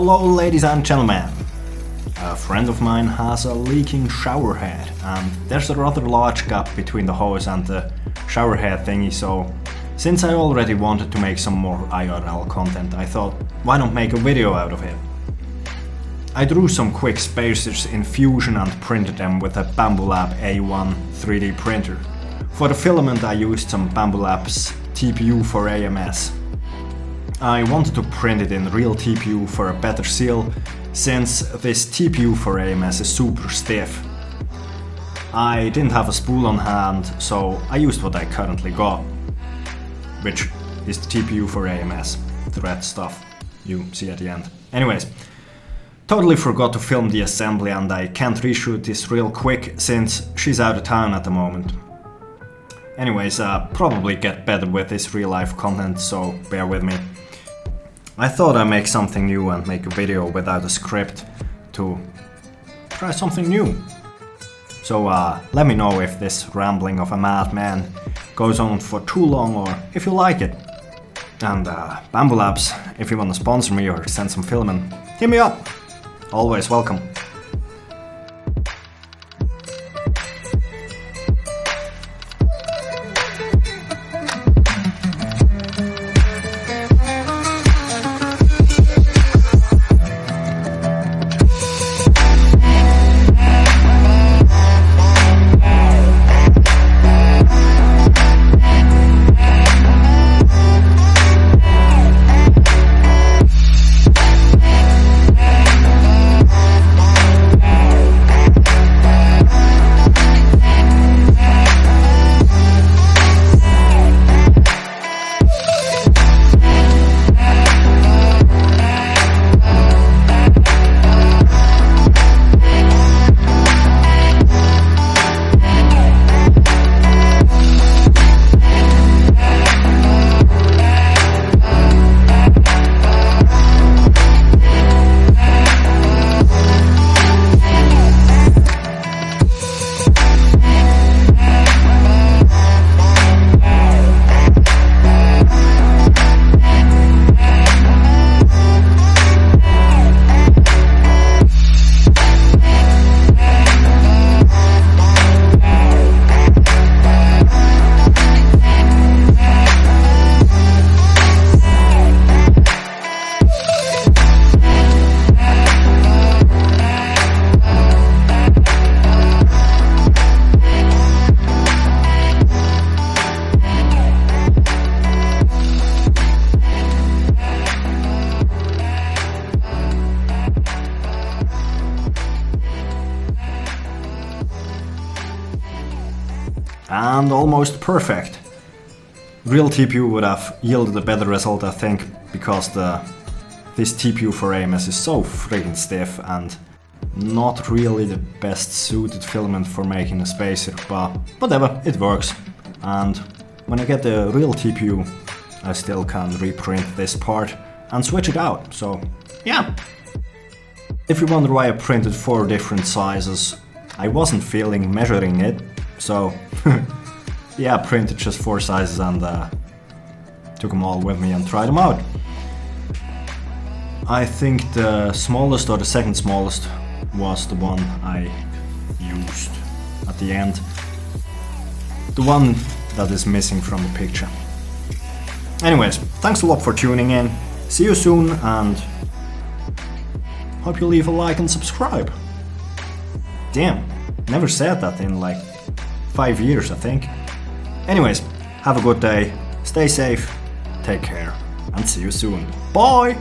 Hello ladies and gentlemen. A friend of mine has a leaking shower head and there's a rather large gap between the hose and the shower head thingy, so since I already wanted to make some more IRL content, I thought why not make a video out of it. I drew some quick spacers in Fusion and printed them with a Bambu Lab A1 3D printer. For the filament I used some Bambu Lab's TPU for AMS. I wanted to print it in real TPU for a better seal, since this TPU for AMS is super stiff. I didn't have a spool on hand, so I used what I currently got, which is the TPU for AMS, the red stuff you see at the end. Anyways, totally forgot to film the assembly and I can't reshoot this real quick since she's out of town at the moment. Anyways, probably get better with this real life content, so bear with me. I thought I'd make something new and make a video without a script to try something new. So let me know if this rambling of a madman goes on for too long or if you like it. And Bambu Labs, if you want to sponsor me or send some filament, hit me up. Always welcome. And almost perfect. Real TPU would have yielded a better result, I think, because this TPU for AMS is so freaking stiff and not really the best suited filament for making a spacer, but whatever, it works. And when I get the real TPU, I still can reprint this part and switch it out, so yeah. If you wonder why I printed 4 different sizes, I wasn't feeling measuring it, so yeah, I printed just 4 sizes and took them all with me and tried them out. I think the smallest or the second smallest was the one I used at the end. The one that is missing from the picture. Anyways, thanks a lot for tuning in. See you soon and hope you leave a like and subscribe. Damn, never said that in like 5 years, I think. Anyways, have a good day, stay safe, take care, and see you soon. Bye!